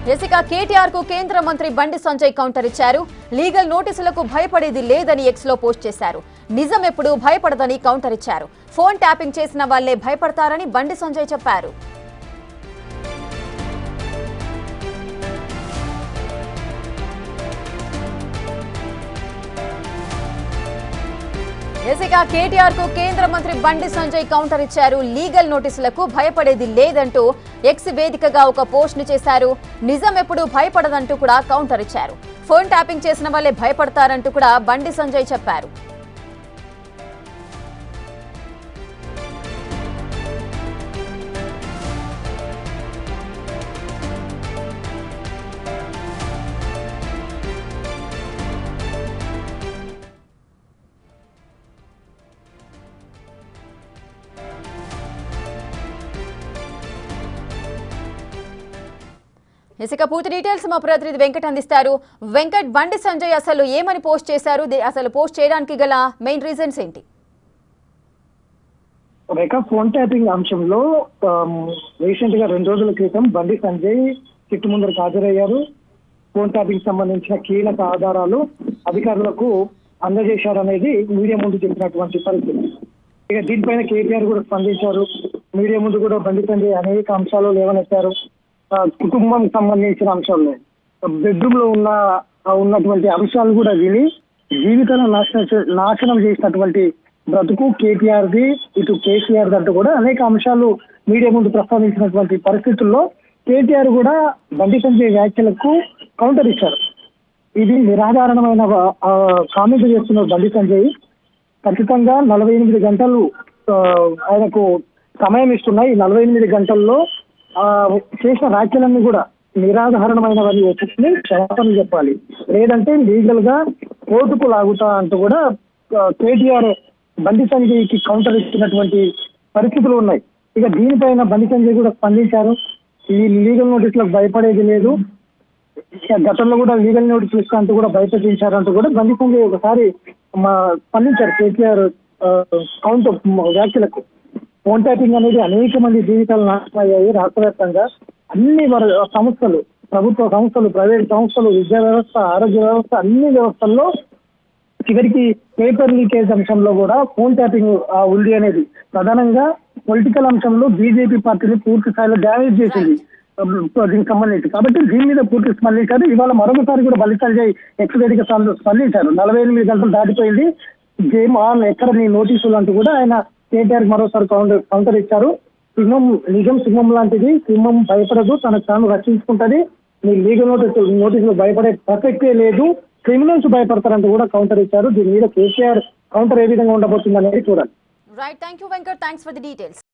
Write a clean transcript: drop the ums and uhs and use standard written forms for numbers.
ఇక కేటీఆర్ కు కేంద్ర మంత్రి బండి సంజయ్ కౌంటర్ ఇచ్చారు. లీగల్ నోటీసులకు భయపడేది లేదని ఎక్స్ లో పోస్ట్ చేశారు. నిజం ఎప్పుడు భయపడదని కౌంటర్ ఇచ్చారు. ఫోన్ ట్యాపింగ్ చేసిన వాళ్లే భయపడతారని బండి సంజయ్ చెప్పారు. ఇక కేటీఆర్ కు కేంద్ర మంత్రి బండి సంజయ్ కౌంటర్ ఇచ్చారు. లీగల్ నోటీసులకు భయపడేది లేదంటూ ఎక్స్ వేదికగా ఒక పోస్ట్ ను చేశారు. నిజం ఎప్పుడు భయపడదంటూ కూడా కౌంటర్ ఇచ్చారు. ఫోన్ ట్యాపింగ్ చేసిన వాళ్ళే భయపడతారంటూ కూడా బండి సంజయ్ చెప్పారు. ఇక పూర్తి డీటెయిల్స్ మా ప్రతినిధి వెంకట్ అందిస్తారు. వెంకట్, బండి సంజయ్ అసలు ఏమని పోస్ట్ చేశారు? అసలు పోస్ట్ చేయడానికి గల మెయిన్ రీజన్స్ ఏంటి? ఫోన్ ట్యాపింగ్ అంశంలో రీసెంట్ గా 2 రోజుల క్రితం బండి సంజయ్ చిట్టు ముందరకు హాజరయ్యారు. ఫోన్ ట్యాపింగ్ సంబంధించిన కీలక ఆధారాలు అధికారులకు అందజేశారనేది మీడియా ముందు చెప్పినటువంటి పరిస్థితి. ఇక దీనిపైన కేటీఆర్ కూడా స్పందించారు. మీడియా ముందు కూడా బండి సంజయ్ అనేక అంశాలు లేవనెత్తారు. కుటుంబం సంబంధించిన అంశాలు, బెడ్రూమ్ లో ఉన్నటువంటి అంశాలు కూడా విని జీవితాలను నాశనం చేసినటువంటి బ్రతుకు కేటీఆర్ ది, ఇటు కేసీఆర్ అంటూ కూడా అనేక అంశాలు మీడియా ముందు ప్రస్తావించినటువంటి పరిస్థితుల్లో కేటీఆర్ కూడా బండి సంజయ్ వ్యాఖ్యలకు కౌంటర్ ఇచ్చారు. ఇది నిరాధారణమైన కామెంట్ చేస్తున్న బండి సంజయ్ ఖచ్చితంగా 48 గంటలు ఆయనకు సమయం ఇస్తున్నాయి. 48 గంటల్లో చేసిన వ్యాఖ్యలన్నీ కూడా నిరాధారణమైనవని వచ్చి క్షమాపణలు చెప్పాలి, లేదంటే లీగల్ గా కోర్టుకు లాగుతా అంటూ కూడా కేటీఆర్ బండి సంజయ్ కి కౌంటర్ ఇచ్చినటువంటి పరిస్థితులు ఉన్నాయి. ఇక దీనిపైన బండి సంజయ్ కూడా స్పందించారు. ఈ లీగల్ నోటీసులకు భయపడేది లేదు, గతంలో కూడా లీగల్ నోటీసులు ఇస్తా అంటూ కూడా భయపెట్టించారంటూ కూడా బండి సంజయ్ ఒకసారి స్పందించారు కేటీఆర్ కౌంటర్ వ్యాఖ్యలకు. ఫోన్ ట్యాపింగ్ అనేది అనేక మంది జీవితాలు నాశనమయ్యాయి. రాష్ట్ర వ్యాప్తంగా అన్ని సంస్థలు, ప్రభుత్వ సంస్థలు, ప్రైవేట్ సంస్థలు, విద్యా వ్యవస్థ, ఆరోగ్య వ్యవస్థ, అన్ని వ్యవస్థల్లో చివరికి పేపర్ లీకేజ్ అంశంలో కూడా ఫోన్ ట్యాపింగ్ ఉంది అనేది ప్రధానంగా పొలిటికల్ అంశంలో బీజేపీ పార్టీని పూర్తి స్థాయిలో డ్యామేజ్ చేసింది దీనికి సంబంధించి. కాబట్టి దీని మీద పూర్తి స్పందించారు. ఇవాళ మరొకసారి కూడా బండి సంజయ్ ఎక్స్ వేదిక స్పందించారు. 48 గంటలు దాటిపోయింది, గేమ్ ఆన్, ఎక్కడ నీ నోటీసులు అంటూ కూడా ఆయన కేటీఆర్ మరోసారి కౌంటర్ ఇచ్చారు. నిజం సింహం లాంటిది, సింహం భయపడదు, తనకు తాను రక్షించుకుంటది. మీ లీగల్ నోటీసులు భయపడే ప్రసక్తే లేదు, క్రిమినల్స్ భయపడతారంటూ కూడా కౌంటర్ ఇచ్చారు. దీని మీద కేసీఆర్ కౌంటర్ ఏ విధంగా ఉండబోతుంది అనేది చూడాలి. Right, thank you Venkat, thanks for the details.